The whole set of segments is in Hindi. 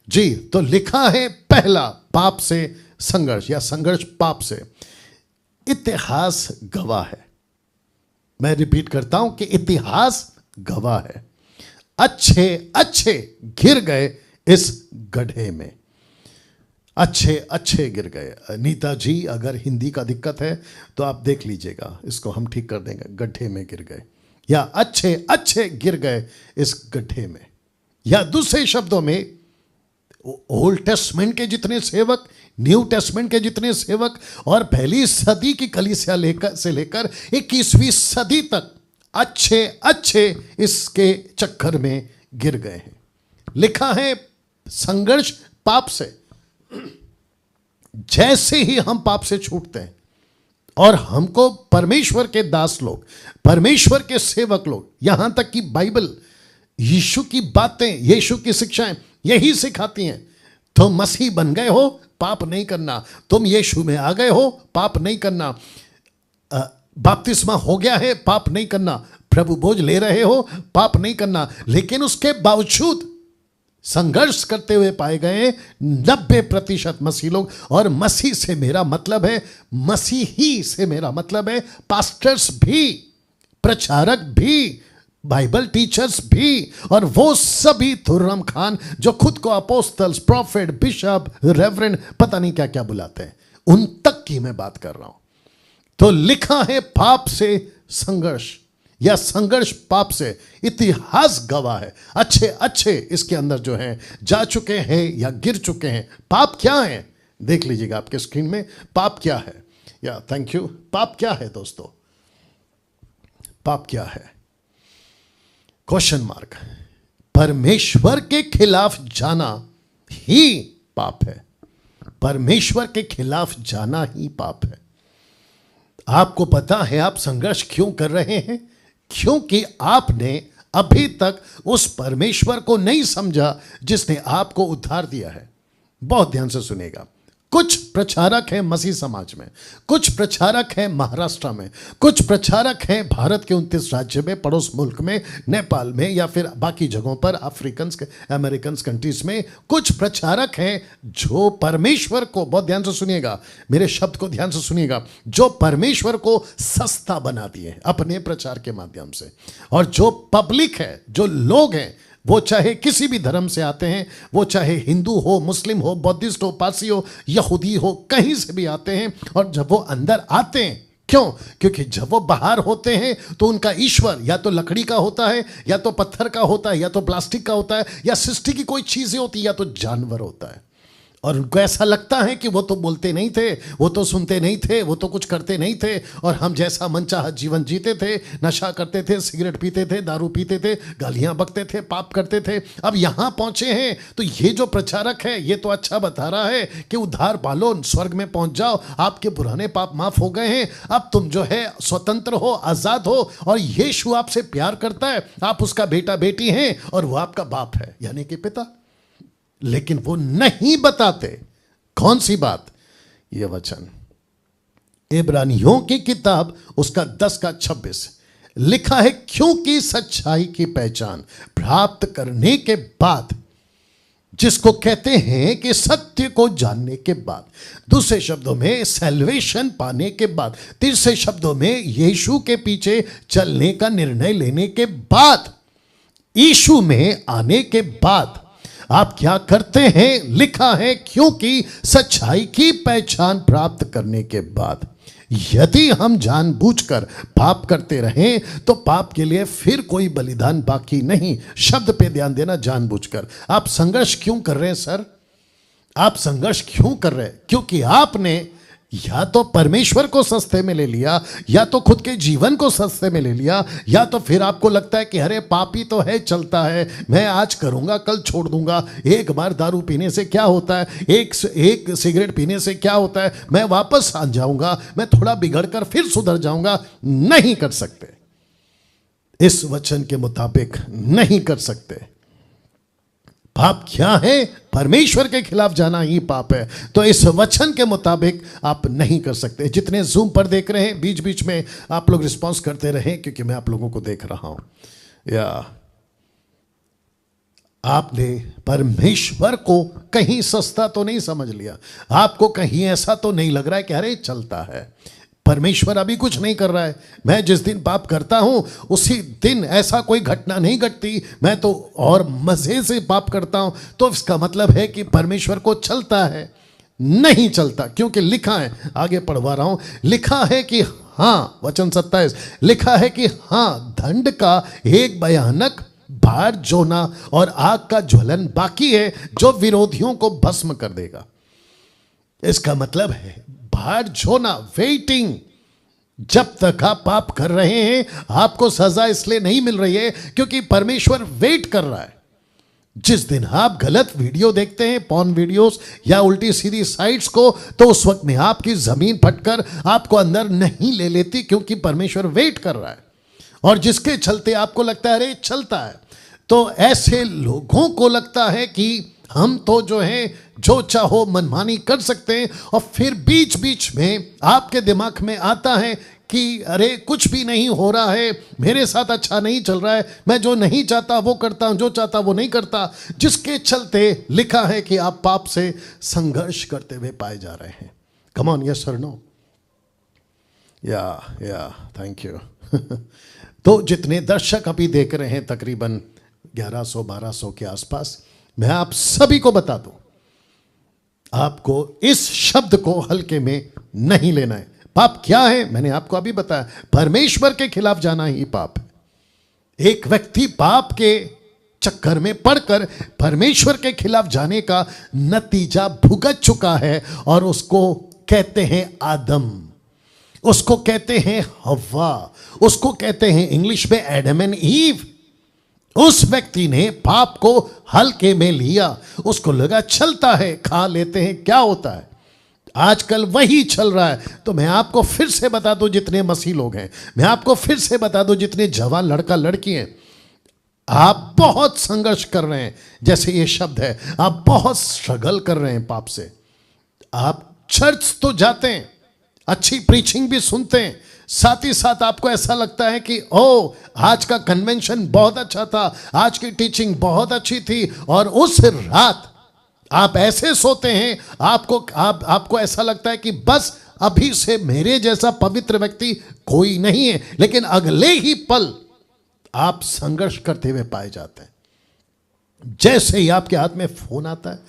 जी, तो लिखा है पहला, पाप से संघर्ष या संघर्ष पाप से। इतिहास गवाह है, मैं रिपीट करता हूं कि इतिहास गवाह है। अच्छे अच्छे गिर गए इस गड्ढे में, अच्छे अच्छे गिर गए। नीता जी, अगर हिंदी का दिक्कत है तो आप देख लीजिएगा, इसको हम ठीक कर देंगे। गड्ढे में गिर गए या अच्छे अच्छे गिर गए इस गड्ढे में, या दूसरे शब्दों में ओल्ड टेस्टमेंट के जितने सेवक, न्यू टेस्टमेंट के जितने सेवक और पहली सदी की कलीसिया लेकर 21वीं सदी तक अच्छे अच्छे इसके चक्कर में गिर गए हैं। लिखा है संघर्ष पाप से। जैसे ही हम पाप से छूटते हैं और हमको परमेश्वर के दास लोग, परमेश्वर के सेवक लोग, यहां तक कि बाइबल, यीशु की बातें, यीशु की शिक्षाएं यही सिखाती हैं, तुम मसीह बन गए हो, पाप नहीं करना। तुम यीशु में आ गए हो, पाप नहीं करना। बपतिस्मा हो गया है, पाप नहीं करना। प्रभु बोझ ले रहे हो, पाप नहीं करना। लेकिन उसके बावजूद संघर्ष करते हुए पाए गए 90% मसीह लोग। और मसीह से मेरा मतलब है, मसीही से मेरा मतलब है पास्टर्स भी, प्रचारक भी, बाइबल टीचर्स भी, और वो सभी तुर्रम खान जो खुद को अपोस्टल्स, प्रॉफिट, बिशप, रेवरेंड, पता नहीं क्या क्या बुलाते हैं, उन तक की मैं बात कर रहा हूं। तो लिखा है पाप से संघर्ष या संघर्ष पाप से। इतिहास गवाह है, अच्छे अच्छे इसके अंदर जो हैं जा चुके हैं या गिर चुके हैं। पाप क्या है देख लीजिएगा आपके स्क्रीन में। पाप क्या है, या थैंक यू। पाप क्या है दोस्तों, पाप क्या है? Question mark. परमेश्वर के खिलाफ जाना ही पाप है। परमेश्वर के खिलाफ जाना ही पाप है। आपको पता है आप संघर्ष क्यों कर रहे हैं? क्योंकि आपने अभी तक उस परमेश्वर को नहीं समझा जिसने आपको उद्धार दिया है। बहुत ध्यान से सुनेगा। कुछ प्रचारक हैं मसीह समाज में, कुछ प्रचारक हैं महाराष्ट्र में, कुछ प्रचारक हैं भारत के 29 राज्य में, पड़ोस मुल्क में, नेपाल में, या फिर बाकी जगहों पर, अफ्रीकन, अमेरिकन कंट्रीज में। कुछ प्रचारक हैं जो परमेश्वर को, बहुत ध्यान से सुनिएगा, मेरे शब्द को ध्यान से सुनिएगा, जो परमेश्वर को सस्ता बना दिए अपने प्रचार के माध्यम से। और जो पब्लिक है, जो लोग हैं, वो चाहे किसी भी धर्म से आते हैं, वो चाहे हिंदू हो, मुस्लिम हो, बौद्धिस्ट हो, पारसी हो, यहूदी हो, कहीं से भी आते हैं। और जब वो अंदर आते हैं, क्यों? क्योंकि जब वो बाहर होते हैं तो उनका ईश्वर या तो लकड़ी का होता है, या तो पत्थर का होता है, या तो प्लास्टिक का होता है, या सृष्टि की कोई चीजें होती है, या तो जानवर होता है। और उनको ऐसा लगता है कि वो तो बोलते नहीं थे, वो तो सुनते नहीं थे, वो तो कुछ करते नहीं थे, और हम जैसा मनचाहा जीवन जीते थे, नशा करते थे, सिगरेट पीते थे, दारू पीते थे, गालियां बकते थे, पाप करते थे। अब यहां पहुंचे हैं तो ये जो प्रचारक है ये तो अच्छा बता रहा है कि उद्धार पालो, स्वर्ग में पहुंच जाओ, आपके पुराने पाप माफ हो गए हैं, अब तुम जो है स्वतंत्र हो, आजाद हो, और यीशु आपसे प्यार करता है, आप उसका बेटा बेटी हैं, और वो आपका बाप है, यानी कि पिता। लेकिन वो नहीं बताते कौन सी बात? ये वचन इब्रानियों की किताब उसका 10:26 लिखा है, क्योंकि सच्चाई की पहचान प्राप्त करने के बाद, जिसको कहते हैं कि सत्य को जानने के बाद, दूसरे शब्दों में सैल्वेशन पाने के बाद, तीसरे शब्दों में यीशु के पीछे चलने का निर्णय लेने के बाद, यीशु में आने के बाद आप क्या करते हैं? लिखा है, क्योंकि सच्चाई की पहचान प्राप्त करने के बाद। यदि हम जानबूझकर पाप करते रहें तो पाप के लिए फिर कोई बलिदान बाकी नहीं। शब्द पे ध्यान देना, जानबूझकर। आप संघर्ष क्यों कर रहे हैं सर? आप संघर्ष क्यों कर रहे हैं? क्योंकि आपने या तो परमेश्वर को सस्ते में ले लिया, या तो खुद के जीवन को सस्ते में ले लिया, या तो फिर आपको लगता है कि अरे पापी तो है, चलता है, मैं आज करूंगा कल छोड़ दूंगा, एक बार दारू पीने से क्या होता है, एक सिगरेट पीने से क्या होता है, मैं वापस आ जाऊंगा, मैं थोड़ा बिगड़कर फिर सुधर जाऊंगा। नहीं कर सकते, इस वचन के मुताबिक नहीं कर सकते। पाप क्या है? परमेश्वर के खिलाफ जाना ही पाप है। तो इस वचन के मुताबिक आप नहीं कर सकते। जितने जूम पर देख रहे हैं, बीच बीच में आप लोग रिस्पांस करते रहें, क्योंकि मैं आप लोगों को देख रहा हूं। या आपने परमेश्वर को कहीं सस्ता तो नहीं समझ लिया, आपको कहीं ऐसा तो नहीं लग रहा है कि अरे चलता है, परमेश्वर अभी कुछ नहीं कर रहा है, मैं जिस दिन पाप करता हूं उसी दिन ऐसा कोई घटना नहीं घटती, मैं तो और मजे से पाप करता हूं, तो इसका मतलब है कि परमेश्वर को चलता है। नहीं चलता, क्योंकि लिखा है, आगे पढ़वा रहा हूं, लिखा है कि हाँ, वचन 27 लिखा है कि हाँ, दंड का एक भयानक भार जोना और आग का ज्वलन बाकी है जो विरोधियों को भस्म कर देगा। इसका मतलब है भार जोना, वेटिंग। जब तक आप पाप कर रहे हैं आपको सजा इसलिए नहीं मिल रही है क्योंकि परमेश्वर वेट कर रहा है। जिस दिन आप गलत वीडियो देखते हैं, पॉर्न वीडियोस या उल्टी सीधी साइट्स को, तो उस वक्त में आपकी जमीन फटकर आपको अंदर नहीं ले लेती, क्योंकि परमेश्वर वेट कर रहा है। और जिसके चलते आपको लगता है अरे चलता है, तो ऐसे लोगों को लगता है कि हम तो जो है जो चाहो मनमानी कर सकते हैं, और फिर बीच बीच में आपके दिमाग में आता है कि अरे कुछ भी नहीं हो रहा है, मेरे साथ अच्छा नहीं चल रहा है, मैं जो नहीं चाहता वो करता हूं, जो चाहता वो नहीं करता, जिसके चलते लिखा है कि आप पाप से संघर्ष करते हुए पाए जा रहे हैं। कम ऑन, यस और नो? या थैंक यू। तो जितने दर्शक अभी देख रहे हैं तकरीबन 1100-1200 के आसपास, मैं आप सभी को बता दूं, आपको इस शब्द को हल्के में नहीं लेना है। पाप क्या है मैंने आपको अभी बताया, परमेश्वर के खिलाफ जाना ही पाप है। एक व्यक्ति पाप के चक्कर में पड़कर परमेश्वर के खिलाफ जाने का नतीजा भुगत चुका है, और उसको कहते हैं आदम, उसको कहते हैं हव्वा, उसको कहते हैं इंग्लिश में एडम एंड ईव। उस व्यक्ति ने पाप को हल्के में लिया, उसको लगा चलता है, खा लेते हैं, क्या होता है। आजकल वही चल रहा है। तो मैं आपको फिर से बता दूं, जितने मसीह लोग हैं, मैं आपको फिर से बता दूं, जितने जवान लड़का लड़की हैं, आप बहुत संघर्ष कर रहे हैं, जैसे ये शब्द है, आप बहुत स्ट्रगल कर रहे हैं पाप से। आप चर्च तो जाते हैं, अच्छी प्रीचिंग भी सुनते हैं, साथ ही साथ आपको ऐसा लगता है कि ओ आज का कन्वेंशन बहुत अच्छा था, आज की टीचिंग बहुत अच्छी थी, और उस रात आप ऐसे सोते हैं, आपको ऐसा लगता है कि बस अभी से मेरे जैसा पवित्र व्यक्ति कोई नहीं है, लेकिन अगले ही पल आप संघर्ष करते हुए पाए जाते हैं। जैसे ही आपके हाथ में फोन आता है,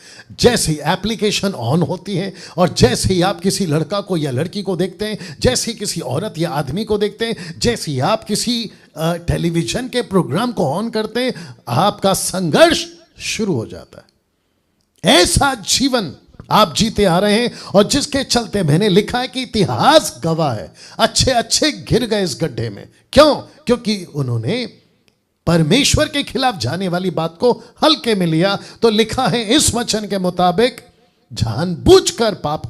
जैसे ही एप्लीकेशन ऑन होती है, और जैसे ही आप किसी लड़का को या लड़की को देखते हैं, जैसे ही किसी औरत या आदमी को देखते हैं, जैसे ही आप किसी टेलीविजन के प्रोग्राम को ऑन करते हैं, आपका संघर्ष शुरू हो जाता है। ऐसा जीवन आप जीते आ रहे हैं, और जिसके चलते मैंने लिखा है कि इतिहास गवाह है, अच्छे अच्छे गिर गए इस गड्ढे में। क्यों? क्योंकि उन्होंने परमेश्वर के खिलाफ जाने वाली बात को हल्के में लिया। तो लिखा है इस वचन के मुताबिक, जानबूझकर पाप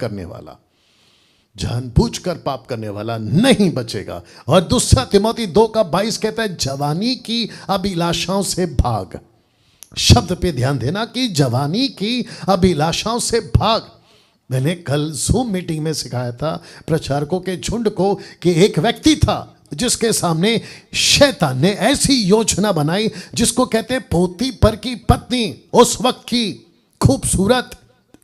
करने वाला नहीं बचेगा। और दूसरा तिमोथी 2:22 कहता है, जवानी की अभिलाषाओं से भाग। शब्द पे ध्यान देना कि जवानी की अभिलाषाओं से भाग। मैंने कल जूम मीटिंग में सिखाया था प्रचारकों के झुंड को कि एक व्यक्ति था जिसके सामने शैतान ने ऐसी योजना बनाई जिसको कहते हैं पोतीपर की पत्नी। उस वक्त की खूबसूरत,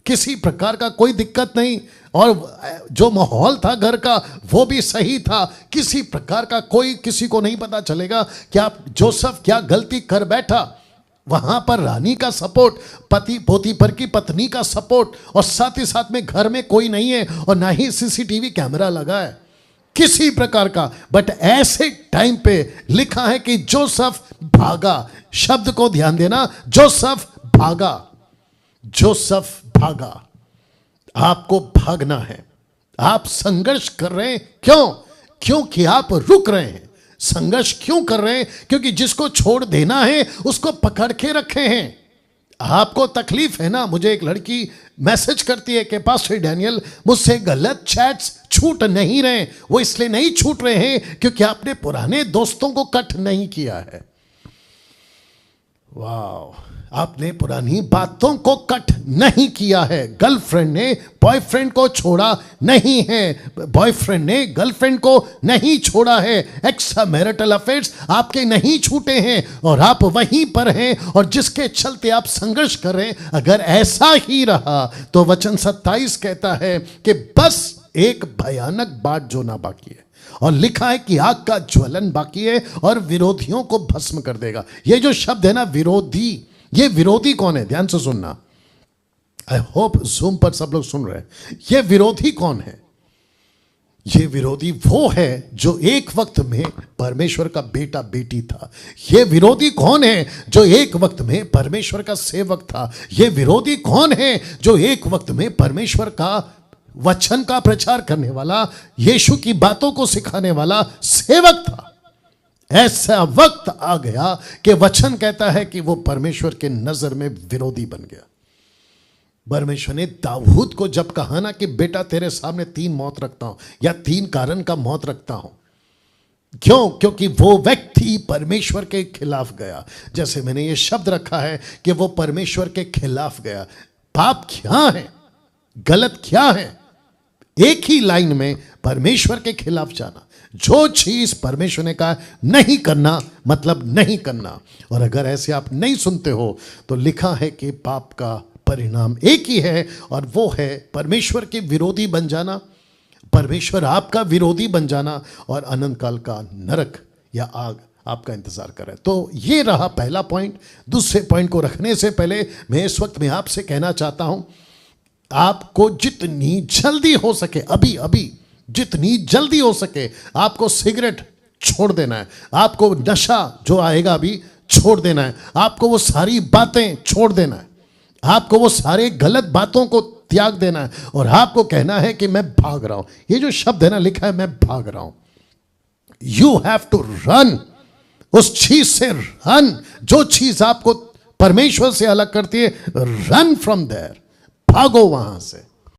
किसी प्रकार का कोई दिक्कत नहीं, और जो माहौल था घर का वो भी सही था, किसी प्रकार का कोई किसी को नहीं पता चलेगा कि आप जोसेफ क्या गलती कर बैठा। वहां पर रानी का सपोर्ट, पति पोतीपर की पत्नी का सपोर्ट, और साथ ही साथ में घर में कोई नहीं है और ना ही सीसीटीवी कैमरा लगा है किसी प्रकार का। बट ऐसे टाइम पे लिखा है कि जोसेफ भागा। शब्द को ध्यान देना, जोसेफ भागा। आपको भागना है। आप संघर्ष कर रहे हैं, क्यों? क्योंकि आप रुक रहे हैं। संघर्ष क्यों कर रहे हैं? क्योंकि जिसको छोड़ देना है उसको पकड़ के रखे हैं। आपको तकलीफ है ना। मुझे एक लड़की मैसेज करती है कि पास्टर डैनियल, मुझसे गलत चैट्स छूट नहीं रहे। वो इसलिए नहीं छूट रहे हैं क्योंकि आपने पुराने दोस्तों को कट नहीं किया है। वाह, आपने पुरानी बातों को कट नहीं किया है। गर्लफ्रेंड ने बॉयफ्रेंड को छोड़ा नहीं है, बॉयफ्रेंड ने गर्लफ्रेंड को नहीं छोड़ा है। एक्स्ट्रा मैरिटल अफेयर्स आपके नहीं छूटे हैं और आप वहीं पर हैं, और जिसके चलते आप संघर्ष कर रहे हैं। अगर ऐसा ही रहा तो वचन 27 कहता है कि बस एक भयानक बात जो ना बाकी है, और लिखा है कि आग का ज्वलन बाकी है और विरोधियों को भस्म कर देगा। ये जो शब्द है ना विरोधी, ये विरोधी कौन है? ध्यान से सुनना। आई होप जूम पर सब लोग सुन रहे हैं। ये विरोधी कौन है? ये विरोधी वो है जो एक वक्त में परमेश्वर का बेटा बेटी था। ये विरोधी कौन है? जो एक वक्त में परमेश्वर का सेवक था। ये विरोधी कौन है? जो एक वक्त में परमेश्वर का वचन का प्रचार करने वाला, यीशु की बातों को सिखाने वाला सेवक था। ऐसा वक्त आ गया कि वचन कहता है कि वो परमेश्वर के नजर में विरोधी बन गया। परमेश्वर ने दाऊद को जब कहा ना कि बेटा तेरे सामने 3 मौत रखता हूं, या 3 कारण का मौत रखता हूं। क्यों? क्योंकि वो व्यक्ति परमेश्वर के खिलाफ गया। जैसे मैंने ये शब्द रखा है कि वो परमेश्वर के खिलाफ गया। पाप क्या है, गलत क्या है? एक ही लाइन में परमेश्वर के खिलाफ जाना। जो चीज परमेश्वर ने कहा नहीं करना, मतलब नहीं करना। और अगर ऐसे आप नहीं सुनते हो तो लिखा है कि पाप का परिणाम एक ही है, और वो है परमेश्वर के विरोधी बन जाना, परमेश्वर आपका विरोधी बन जाना, और अनंत काल का नरक या आग आपका इंतजार कर रहा है। तो ये रहा पहला पॉइंट। दूसरे पॉइंट को रखने से पहले मैं इस वक्त में आपसे कहना चाहता हूं, आपको जितनी जल्दी हो सके, अभी जितनी जल्दी हो सके आपको सिगरेट छोड़ देना है। आपको नशा जो आएगा अभी छोड़ देना है। आपको वो सारी बातें छोड़ देना है। आपको वो सारे गलत बातों को त्याग देना है, और आपको कहना है कि मैं भाग रहा हूं। ये जो शब्द है ना, लिखा है मैं भाग रहा हूं। You have to run. उस चीज से रन, जो चीज आपको परमेश्वर से अलग करती है, रन फ्रॉम देयर। भागो वहां से।